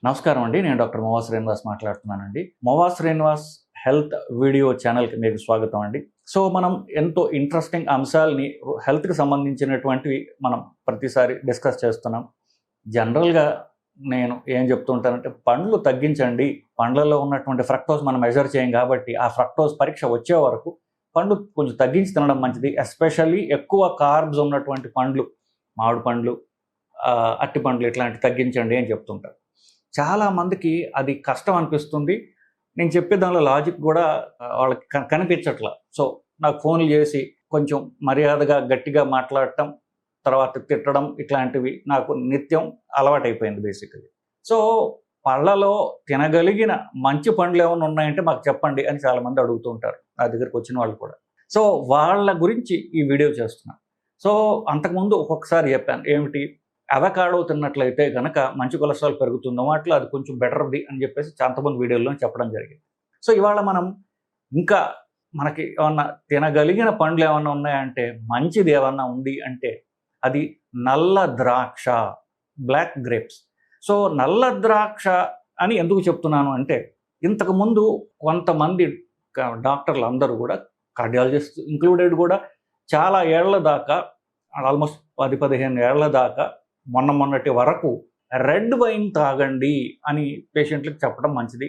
నమస్కారం అండి. నేను డాక్టర్ మొవా శ్రీనివాస్ మాట్లాడుతున్నానండి. మొవా శ్రీనివాస్ హెల్త్ వీడియో ఛానల్‌కి మీకు స్వాగతం అండి. సో, మనం ఎంతో ఇంట్రెస్టింగ్ అంశాలని హెల్త్‌కి సంబంధించినటువంటివి మనం ప్రతిసారి డిస్కస్ చేస్తున్నాం. జనరల్‌గా నేను ఏం చెప్తూ ఉంటానంటే, పండ్లు తగ్గించండి. పండ్లలో ఉన్నటువంటి ఫ్రక్టోజ్ మనం మెజర్ చేయం కాబట్టి, ఆ ఫ్రక్టోజ్ పరీక్ష వచ్చే వరకు పండ్లు కొంచెం తగ్గించి తినడం మంచిది. ఎస్పెషల్లీ ఎక్కువ కార్బ్స్ ఉన్నటువంటి పండ్లు, మామిడి పండ్లు, అరటి పండ్లు ఇట్లాంటివి తగ్గించండి అని చెప్తుంటారు. చాలామందికి అది కష్టం అనిపిస్తుంది. నేను చెప్పే దానిలో లాజిక్ కూడా వాళ్ళకి కనిపించట్లా. సో, నాకు ఫోన్లు చేసి కొంచెం మర్యాదగా గట్టిగా మాట్లాడటం, తర్వాత తిట్టడం ఇట్లాంటివి నాకు నిత్యం అలవాటైపోయింది బేసికలీ. సో, పళ్ళలో తినగలిగిన మంచి పండ్లు ఏమైనా ఉన్నాయంటే మాకు చెప్పండి అని చాలామంది అడుగుతూ ఉంటారు, నా దగ్గరికి వచ్చిన వాళ్ళు కూడా. సో, వాళ్ళ గురించి ఈ వీడియో చేస్తున్నాను. సో, అంతకుముందు ఒక్కొక్కసారి చెప్పాను, ఏమిటి, అవకాడో తిన్నట్లయితే కనుక మంచి కొలెస్ట్రాల్ పెరుగుతుందో అట్లా అది కొంచెం బెటర్ది అని చెప్పేసి చాలామంది వీడియోలో చెప్పడం జరిగింది. సో, ఇవాళ మనం ఇంకా మనకి ఏమన్నా తినగలిగిన పండ్లు ఏమన్నా ఉన్నాయంటే, మంచిది ఏమన్నా ఉంది అంటే అది నల్ల ద్రాక్ష, బ్లాక్ గ్రేప్స్. సో, నల్ల ద్రాక్ష అని ఎందుకు చెప్తున్నాను అంటే, ఇంతకుముందు కొంతమంది డాక్టర్లు అందరూ కూడా, కార్డియాలజిస్ట్ ఇంక్లూడెడ్ కూడా, చాలా ఏళ్ల దాకా, ఆల్మోస్ట్ 10-15 ఏళ్ల దాకా, మొన్నటి వరకు రెడ్ వైన్ తాగండి అని పేషెంట్లకు చెప్పడం మంచిది.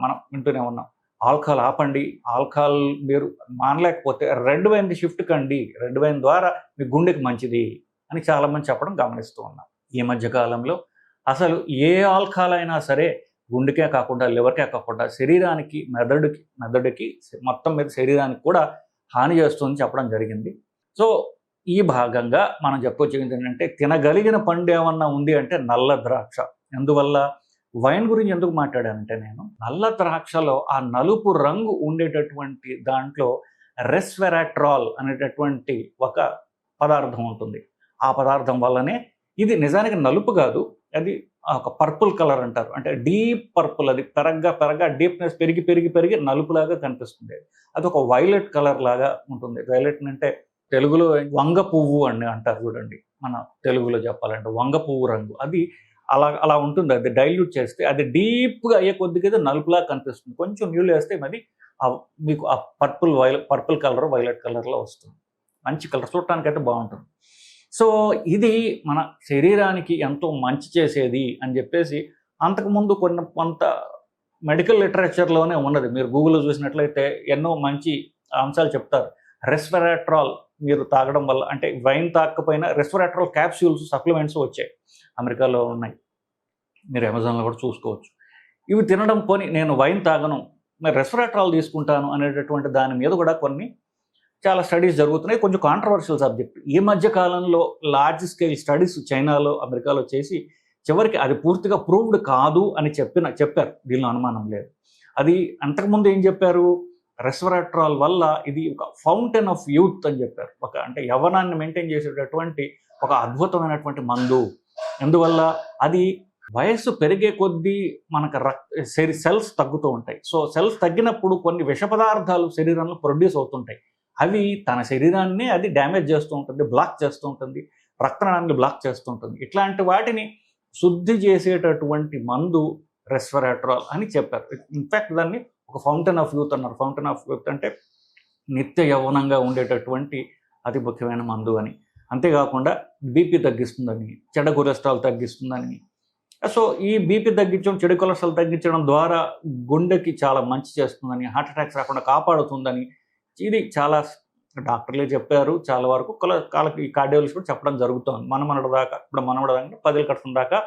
మనం వింటూనే ఉన్నాం. ఆల్కహాల్ ఆపండి, ఆల్కహాల్ మీరు మానలేకపోతే రెడ్ వైన్కి షిఫ్ట్ కండి, రెడ్ వైన్ ద్వారా మీ గుండెకి మంచిది అని చాలామంది చెప్పడం గమనిస్తూ ఉన్నాం. ఈ మధ్య కాలంలో అసలు ఏ ఆల్కహాల్ అయినా సరే గుండెకే కాకుండా, లివర్కే కాకుండా శరీరానికి, మెదడుకి మొత్తం మీద శరీరానికి కూడా హాని చేస్తుందని చెప్పడం జరిగింది. సో, ఈ భాగంగా మనం చెప్పొచ్చేది ఏంటంటే, తినగలిగిన పండు ఏమన్నా ఉంది అంటే నల్ల ద్రాక్ష. ఎందువల్ల వైన్ గురించి ఎందుకు మాట్లాడానంటే, నేను నల్ల ద్రాక్షలో ఆ నలుపు రంగు ఉండేటటువంటి దాంట్లో రెస్వెరాట్రాల్ అనేటటువంటి ఒక పదార్థం ఉంటుంది. ఆ పదార్థం వల్లనే ఇది నిజానికి నలుపు కాదు, అది ఒక పర్పుల్ కలర్ అంటారు. అంటే డీప్ పర్పుల్, అది పెరగ్గా డీప్నెస్ పెరిగి నలుపులాగా కనిపిస్తుంది. అది ఒక వైలెట్ కలర్ లాగా ఉంటుంది. వైలెట్ అంటే తెలుగులో వంగ పువ్వు అని అంటారు చూడండి, మన తెలుగులో చెప్పాలంటే వంగ పువ్వు రంగు. అది అలా ఉంటుంది. అది డైల్యూట్ చేస్తే అది డీప్గా అయ్యే కొద్దిగా నలుపులా కనిపిస్తుంది. కొంచెం నీళ్ళు వేస్తే మరి మీకు ఆ పర్పుల్ కలర్, వైలెట్ కలర్లో వస్తుంది. మంచి కలర్, చూడటానికి అయితే బాగుంటుంది. సో, ఇది మన శరీరానికి ఎంతో మంచి చేసేది అని చెప్పేసి అంతకుముందు కొంత మెడికల్ లిటరేచర్లోనే ఉన్నది. మీరు గూగుల్లో చూసినట్లయితే ఎన్నో మంచి అంశాలు చెప్తారు. రెస్వెరాట్రాల్ మీరు తాగడం వల్ల, అంటే వైన్ తాగకపోయినా రెస్వెరాట్రాల్ క్యాప్సూల్స్, సప్లిమెంట్స్ వచ్చాయి, అమెరికాలో ఉన్నాయి, మీరు అమెజాన్లో కూడా చూసుకోవచ్చు. ఇవి తినడం కొని నేను వైన్ తాగను, మరి రెస్వెరాట్రాల్ తీసుకుంటాను అనేటటువంటి దాని మీద కూడా కొన్ని చాలా స్టడీస్ జరుగుతున్నాయి. కొంచెం కాంట్రవర్షియల్ సబ్జెక్ట్. ఈ మధ్య కాలంలో లార్జ్ స్కేల్ స్టడీస్ చైనాలో, అమెరికాలో చేసి చివరికి అది పూర్తిగా ప్రూవ్డ్ కాదు అని చెప్పారు. దీనిలో అనుమానం లేదు. అది అంతకుముందు ఏం చెప్పారు, రెస్వెరాట్రాల్ వల్ల ఇది ఒక ఫౌంటైన్ ఆఫ్ యూత్ అని చెప్పారు. అంటే యవ్వనాన్ని మెయింటైన్ చేసేటటువంటి ఒక అద్భుతమైనటువంటి మందు. ఎందువల్ల అది వయస్సు పెరిగే కొద్దీ మనకు సెల్స్ తగ్గుతూ ఉంటాయి. సో, సెల్స్ తగ్గినప్పుడు కొన్ని విష పదార్థాలు శరీరంలో ప్రొడ్యూస్ అవుతుంటాయి. అవి తన శరీరాన్ని అది డ్యామేజ్ చేస్తూ ఉంటుంది, బ్లాక్ చేస్తూ ఉంటుంది, రక్తనాళాన్ని బ్లాక్ చేస్తూ ఉంటుంది. ఇట్లాంటి వాటిని శుద్ధి చేసేటటువంటి మందు రెస్వెరాట్రాల్ అని చెప్పారు. ఇన్ఫ్యాక్ట్ దాన్ని ఒక ఫౌంటైన్ ఆఫ్ యూత్ అన్నారు. ఫౌంటైన్ ఆఫ్ యూత్ అంటే నిత్య యవ్వనంగా ఉండేటటువంటి అతి ముఖ్యమైన మందు అని. అంతేకాకుండా బీపీ తగ్గిస్తుందని, చెడు కొలెస్ట్రాల్ తగ్గిస్తుందని. సో, ఈ బీపీ తగ్గించడం, చెడు కొలెస్ట్రాల్ తగ్గించడం ద్వారా గుండెకి చాలా మంచి చేస్తుందని, హార్ట్ అటాక్స్ రాకుండా కాపాడుతుందని ఇది చాలా డాక్టర్లే చెప్పారు. చాలా వరకు ఈ కార్డియాలజిస్ట్ కూడా చెప్పడం జరుగుతుంది. మనమనడ దాకా 10 ఏళ్ళ క్రితం దాకా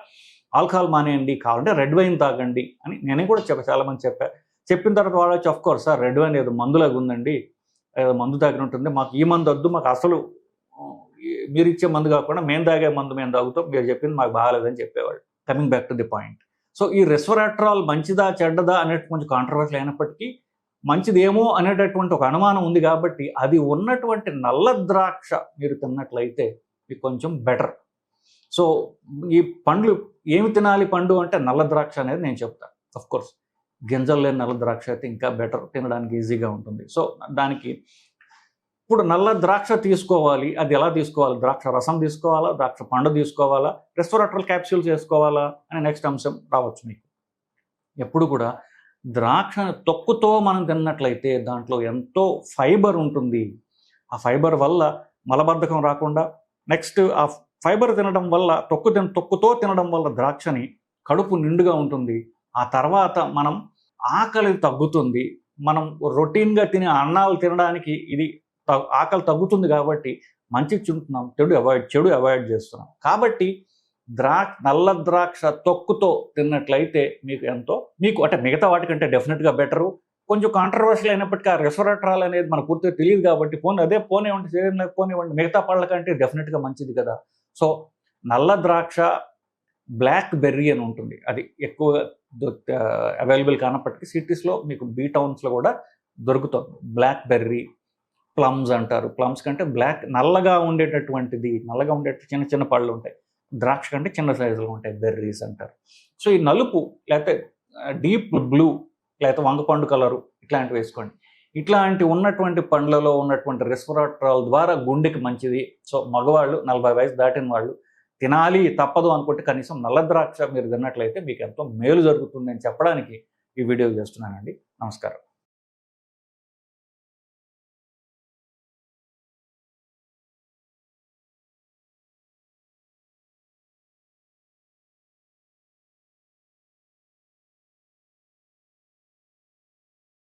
ఆల్కహాల్ మానేయండి, కావాలంటే రెడ్ వైన్ తాగండి అని నేను కూడా చాలామంది చెప్పాను. చెప్పిన తర్వాత వాళ్ళు వచ్చి, of course sir, red wine ఏదో మందులాగా ఉందండి, ఏదో మందు తాగిన ఉంటుంది, మాకు ఈ మందు వద్దు, మాకు అసలు మీరు ఇచ్చే మందు కాకుండా మేము తాగే మందు మేము తాగుతాం, మీరు చెప్పింది మాకు బాగాలేదని చెప్పేవాళ్ళు. Coming back to the point. So, ఈ రెస్వెరాట్రాల్ మంచిదా చెడ్డదా అనేటువంటి కొంచెం కాంట్రవర్షియల్ అయినప్పటికీ మంచిదేమో అనేటటువంటి ఒక అనుమానం ఉంది కాబట్టి, అది ఉన్నటువంటి నల్ల ద్రాక్ష మీరు తిన్నట్లయితే మీకు కొంచెం బెటర్. సో, ఈ పండ్లు ఏమి తినాలి పండు అంటే నల్ల ద్రాక్ష అనేది నేను చెప్తాను. ఆఫ్ కోర్స్ గింజలు లేని నల్ల ద్రాక్ష అయితే ఇంకా బెటర్, తినడానికి ఈజీగా ఉంటుంది. సో, దానికి ఇప్పుడు నల్ల ద్రాక్ష తీసుకోవాలి, అది ఎలా తీసుకోవాలి, ద్రాక్ష రసం తీసుకోవాలా, ద్రాక్ష పండు తీసుకోవాలా, రెస్వెరాట్రాల్ క్యాప్సూల్స్ వేసుకోవాలా అనే నెక్స్ట్ అంశం రావచ్చు మీకు. ఎప్పుడు కూడా ద్రాక్ష తొక్కుతో మనం తిన్నట్లయితే దాంట్లో ఎంతో ఫైబర్ ఉంటుంది. ఆ ఫైబర్ వల్ల మలబద్ధకం రాకుండా, నెక్స్ట్ ఆ ఫైబర్ తినడం వల్ల తొక్కుతో తినడం వల్ల ద్రాక్షని కడుపు నిండుగా ఉంటుంది. ఆ తర్వాత మనం ఆకలి తగ్గుతుంది. మనం రొటీన్గా తినే అన్నాలు తినడానికి ఇది ఆకలి తగ్గుతుంది కాబట్టి మంచిది తింటున్నాం, చెడు అవాయిడ్ చేస్తున్నాం. కాబట్టి నల్ల ద్రాక్ష తొక్కుతో తిన్నట్లయితే మీకు అంటే మిగతా వాటికంటే డెఫినెట్గా బెటరు. కొంచెం కాంట్రవర్షియల్ అయినప్పటికీ ఆ రెస్వరాట్రాల్ అనేది మనకు పూర్తిగా తెలియదు కాబట్టి పోనివ్వండి, శరీరంలోకి పోనివ్వండి, మిగతా పళ్ళ కంటే డెఫినెట్గా మంచిది కదా. సో నల్ల ద్రాక్ష, బ్లాక్ బెర్రీ అని ఉంటుంది, అది ఎక్కువ అవైలబుల్ కానప్పటికీ సిటీస్లో మీకు బీ టౌన్స్లో కూడా దొరుకుతుంది. బ్లాక్ బెర్రీ, ప్లమ్స్ అంటారు. ప్లమ్స్ కంటే నల్లగా ఉండేటటువంటి చిన్న చిన్న పళ్ళు ఉంటాయి. ద్రాక్ష కంటే చిన్న సైజులో ఉంటాయి, బెర్రీస్ అంటారు. సో ఈ నలుపు లేకపోతే డీప్ బ్లూ లేకపోతే వంగపండు కలరు ఇట్లాంటివి వేసుకోండి. ఇట్లాంటి ఉన్నటువంటి పండ్లలో ఉన్నటువంటి రెస్వరాట్రాల్ ద్వారా గుండెకి మంచిది. సో మగవాళ్ళు 40 వయసు దాటిన వాళ్ళు తినాలి తప్పదు అనుకుంటే కనీసం నల్ల ద్రాక్ష మీరు తిన్నట్లయితే మీకు ఎంతో మేలు జరుగుతుంది అని చెప్పడానికి ఈ వీడియో చేస్తున్నానండి. నమస్కారం.